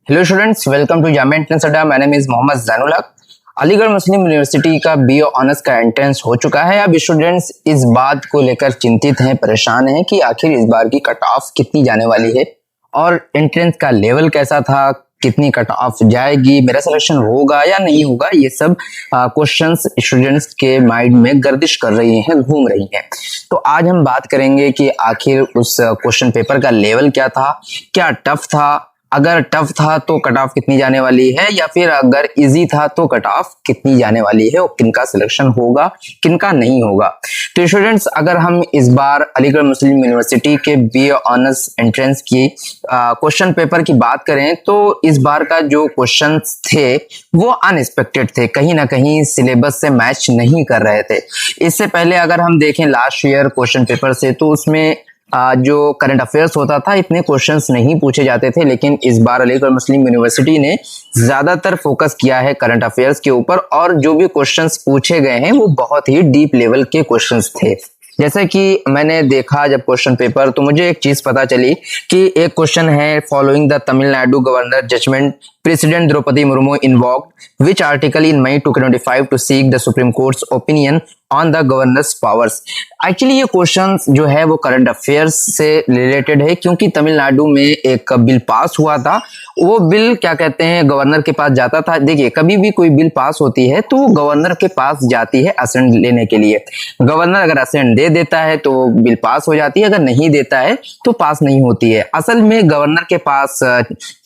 Hello students, welcome to Jamia entrance Adda. My name is Mohammad Zainul Haq. Aligarh Muslim university का BA honours का entrance हो चुका है। अब स्टूडेंट्स इस बात को लेकर चिंतित हैं, परेशान हैं कि आखिर इस बार की कट ऑफ कितनी जाने वाली है और एंट्रेंस का लेवल कैसा था, कितनी कट ऑफ जाएगी, मेरा सिलेक्शन होगा या नहीं होगा। ये सब क्वेश्चंस स्टूडेंट्स के माइंड में गर्दिश कर रही हैं, घूम रही हैं। तो आज हम बात करेंगे कि आखिर उस क्वेश्चन पेपर का लेवल क्या था, क्या टफ था, अगर टफ था तो कट ऑफ कितनी जाने वाली है, या फिर अगर इजी था तो कट ऑफ कितनी जाने वाली है और किनका सिलेक्शन होगा, किनका नहीं होगा। तो स्टूडेंट्स, अगर हम इस बार अलीगढ़ मुस्लिम यूनिवर्सिटी के बीए ऑनर्स एंट्रेंस की क्वेश्चन पेपर की बात करें तो इस बार का जो क्वेश्चंस थे वो अनएक्सपेक्टेड थे, कहीं ना कहीं सिलेबस से मैच नहीं कर रहे थे। इससे पहले अगर हम देखें लास्ट ईयर क्वेश्चन पेपर से, तो उसमें जो करंट अफेयर्स होता था इतने क्वेश्चंस नहीं पूछे जाते थे, लेकिन इस बार अलीगढ़ मुस्लिम यूनिवर्सिटी ने ज्यादातर फोकस किया है करंट अफेयर्स के ऊपर, और जो भी क्वेश्चंस पूछे गए हैं वो बहुत ही डीप लेवल के क्वेश्चंस थे। जैसे कि मैंने देखा जब क्वेश्चन पेपर, तो मुझे एक चीज पता चली कि एक क्वेश्चन है, following the Tamil Nadu governor judgement president Draupadi Murmu invoked which article in May 2025 to seek the Supreme Court's opinion on the governor's powers. Actually ये क्वेश्चन जो है वो करंट अफेयर्स से रिलेटेड है, क्योंकि तमिलनाडु में एक बिल पास हुआ था। वो बिल क्या कहते हैं, गवर्नर के पास जाता था। देखिए, कभी भी कोई बिल पास होती है तो गवर्नर के पास जाती है असेंट लेने के लिए। गवर्नर अगर असेंट दे देता है तो बिल पास हो जाती है, अगर नहीं देता है तो पास नहीं होती है। असल में गवर्नर के पास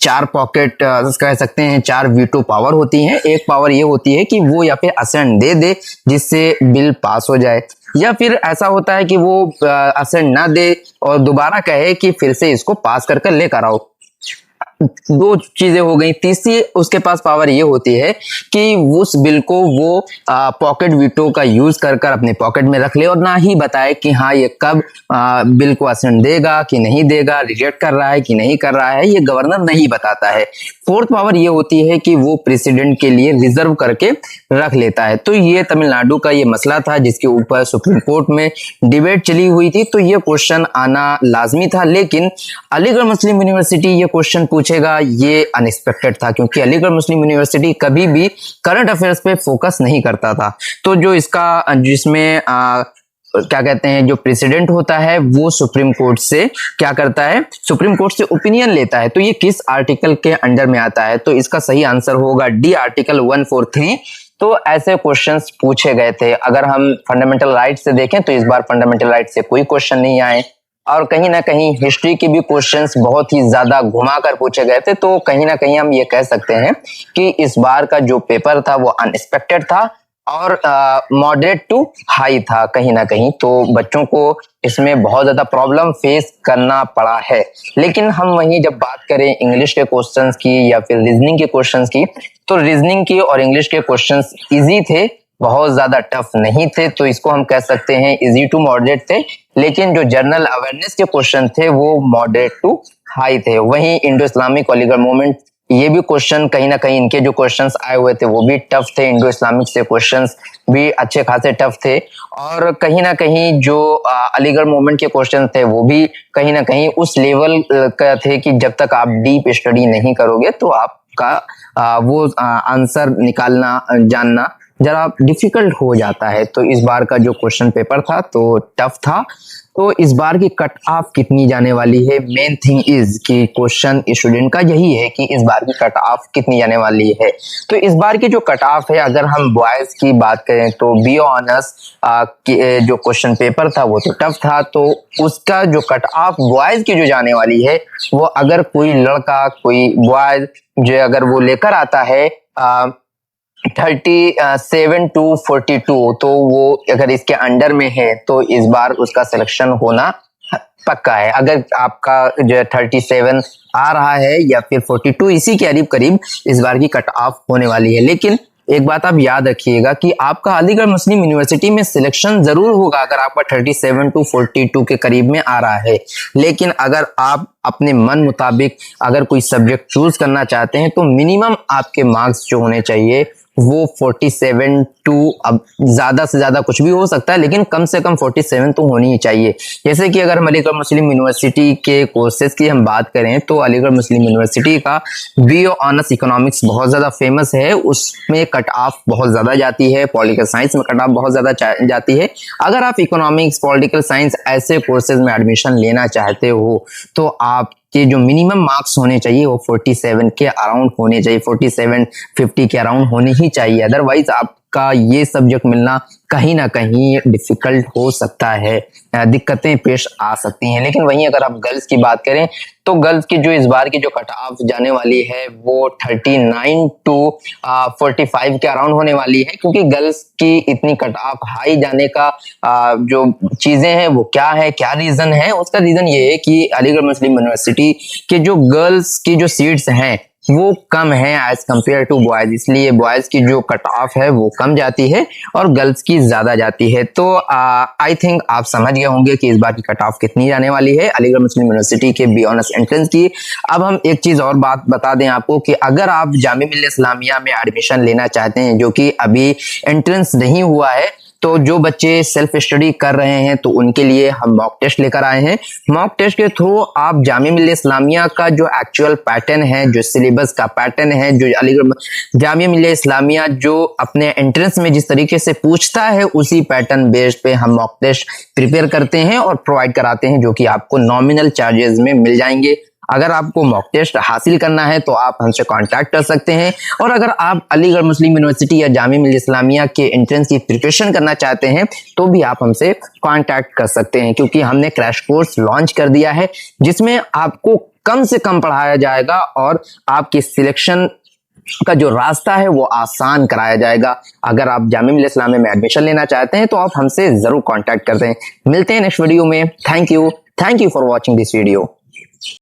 चार पॉकेट कह सकते हैं, चार वीटो पावर होती हैं। एक पावर ये होती है कि वो या फिर असेंट दे दे जिससे बिल पास हो जाए, या फिर ऐसा होता है कि वो असेंट ना दे और दोबारा कहे कि फिर से इसको पास कर लेकर आओ। दो चीजें हो गई। तीसरी उसके पास पावर ये होती है कि उस बिल को वो पॉकेट वीटो का यूज कर अपने पॉकेट में रख ले और ना ही बताए कि हाँ ये कब बिल को असेंट देगा कि नहीं देगा, रिजेक्ट कर रहा है कि नहीं कर रहा है, ये गवर्नर नहीं बताता है। फोर्थ पावर ये होती है कि वो प्रेसिडेंट के लिए रिजर्व करके रख लेता है। तो ये तमिलनाडु का ये मसला था जिसके ऊपर सुप्रीम कोर्ट में डिबेट चली हुई थी, तो ये क्वेश्चन आना लाजमी था। लेकिन अलीगढ़ मुस्लिम यूनिवर्सिटी ये क्वेश्चन पूछेगा, ये अनएक्सपेक्टेड था, क्योंकि अलीगढ़ मुस्लिम यूनिवर्सिटी कभी भी करंट अफेयर्स पे फोकस नहीं करता था। तो जो इसका जिसमें क्या कहते हैं, जो प्रेसिडेंट होता है वो सुप्रीम कोर्ट से क्या करता है, सुप्रीम कोर्ट से ओपिनियन लेता है। तो ये किस आर्टिकल के अंडर में आता है, तो इसका सही आंसर होगा डी, आर्टिकल 143। तो ऐसे क्वेश्चंस पूछे गए थे। अगर हम फंडामेंटल राइट से देखें तो इस बार फंडामेंटल राइट से कोई क्वेश्चन नहीं आए, और कहीं ना कहीं हिस्ट्री के भी क्वेश्चंस बहुत ही ज्यादा घुमाकर पूछे गए थे। तो कहीं ना कहीं हम ये कह सकते हैं कि इस बार का जो पेपर था वो अनएक्सपेक्टेड था और मॉडरेट टू हाई था कहीं ना कहीं। तो बच्चों को इसमें बहुत ज्यादा प्रॉब्लम फेस करना पड़ा है। लेकिन हम वहीं जब बात करें इंग्लिश के क्वेश्चंस की या फिर रीजनिंग के क्वेश्चंस की, तो रीजनिंग की और इंग्लिश के क्वेश्चंस इजी थे, बहुत ज्यादा टफ नहीं थे। तो इसको हम कह सकते हैं इजी टू मॉडरेट थे। लेकिन जो जनरल अवेयरनेस के क्वेश्चन थे वो मॉडरेट टू हाई थे। वहीं इंडो इस्लामिक अलीगढ़ मूवमेंट, ये भी क्वेश्चन कहीं ना कहीं इनके जो क्वेश्चंस आए हुए थे वो भी टफ थे। इंडो इस्लामिक से क्वेश्चंस भी अच्छे खासे टफ थे, और कहीं ना कहीं जो अलीगढ़ मूवमेंट के क्वेश्चन थे वो भी कहीं ना कहीं उस लेवल का थे कि जब तक आप डीप स्टडी नहीं करोगे तो आपका वो आंसर निकालना जानना जरा डिफिकल्ट हो जाता है। तो इस बार का जो क्वेश्चन पेपर था तो टफ था। तो इस बार की कट ऑफ कितनी जाने वाली है, मेन थिंग इज कि क्वेश्चन स्टूडेंट का यही है कि इस बार की कट ऑफ कितनी जाने वाली है। तो इस बार की जो कट ऑफ है, अगर हम बॉयज की बात करें तो बीए ऑनर्स जो क्वेश्चन पेपर था वो तो टफ था, तो उसका जो कट ऑफ बॉयज की जो जाने वाली है वो, अगर कोई लड़का कोई बॉयज जो अगर वो लेकर आता है 37 to 42, तो वो अगर इसके अंडर में है तो इस बार उसका सिलेक्शन होना पक्का है। अगर आपका जो 37 आ रहा है या फिर 42, इसी के करीब करीब इस बार की कट ऑफ होने वाली है। लेकिन एक बात आप याद रखिएगा कि आपका अलीगढ़ मुस्लिम यूनिवर्सिटी में सिलेक्शन जरूर होगा अगर आपका 37 to 42 के करीब में आ रहा है। लेकिन अगर आप अपने मन मुताबिक अगर कोई सब्जेक्ट चूज करना चाहते हैं तो मिनिमम आपके मार्क्स जो होने चाहिए वो 47 टू, अब ज्यादा से ज्यादा कुछ भी हो सकता है लेकिन कम से कम 47 तो होनी ही चाहिए। जैसे कि अगर हम अलीगढ़ मुस्लिम यूनिवर्सिटी के कोर्सेज की हम बात करें तो अलीगढ़ मुस्लिम यूनिवर्सिटी का बीए ऑनर्स इकोनॉमिक्स बहुत ज्यादा फेमस है, उसमें कट ऑफ बहुत ज्यादा जाती है, पॉलिटिकल साइंस में कट ऑफ बहुत ज्यादा जाती है। अगर आप इकोनॉमिक्स, पॉलिटिकल साइंस ऐसे कोर्सेज में एडमिशन लेना चाहते हो तो आप के जो मिनिमम मार्क्स होने चाहिए वो 47 के अराउंड होने चाहिए, 47 50 के अराउंड होने ही चाहिए। अदरवाइज आपका ये सब्जेक्ट मिलना कहीं ना कहीं डिफिकल्ट हो सकता है, दिक्कतें पेश आ सकती हैं। लेकिन वहीं अगर आप गर्ल्स की बात करें तो गर्ल्स की जो इस बार की जो कट ऑफ जाने वाली है वो 39 टू 45 के अराउंड होने वाली है, क्योंकि गर्ल्स की इतनी कट ऑफ हाई जाने का जो चीजें हैं वो क्या है, क्या रीजन है? उसका रीजन ये है कि अलीगढ़ मुस्लिम यूनिवर्सिटी के जो गर्ल्स की जो सीट्स हैं वो कम है एज कंपेयर टू बॉयज, इसलिए बॉयज की जो कट ऑफ है वो कम जाती है और गर्ल्स की ज्यादा जाती है। तो आई थिंक आप समझ गए होंगे कि इस बार की कट ऑफ कितनी जाने वाली है अलीगढ़ मुस्लिम यूनिवर्सिटी के बी ऑनर्स एंट्रेंस की। अब हम एक चीज और बात बता दें आपको कि अगर आप जामिया मिल्लिया इस्लामिया में एडमिशन लेना चाहते हैं जो कि अभी एंट्रेंस नहीं हुआ है, तो जो बच्चे सेल्फ स्टडी कर रहे हैं तो उनके लिए हम मॉक टेस्ट लेकर आए हैं। मॉक टेस्ट के थ्रू आप जामिया मिल्लिया इस्लामिया का जो एक्चुअल पैटर्न है, जो सिलेबस का पैटर्न है, जो अलीगढ़ जामिया मिल्लिया इस्लामिया जो अपने एंट्रेंस में जिस तरीके से पूछता है उसी पैटर्न बेस पे हम मॉक टेस्ट प्रिपेयर करते हैं और प्रोवाइड कराते हैं, जो कि आपको नॉमिनल चार्जेस में मिल जाएंगे। अगर आपको मॉक टेस्ट हासिल करना है तो आप हमसे कांटेक्ट कर सकते हैं, और अगर आप अलीगढ़ मुस्लिम यूनिवर्सिटी या जामिया मिल्लिया इस्लामिया के एंट्रेंस की प्रिपरेशन करना चाहते हैं तो भी आप हमसे कांटेक्ट कर सकते हैं, क्योंकि हमने क्रैश कोर्स लॉन्च कर दिया है जिसमें आपको कम से कम पढ़ाया जाएगा और आपकी सिलेक्शन का जो रास्ता है वो आसान कराया जाएगा। अगर आप जामिया मिल्लिया इस्लामिया में एडमिशन लेना चाहते हैं तो आप हमसे जरूर कांटेक्ट करते हैं। मिलते हैं नेक्स्ट वीडियो में। Thank you for watching this video.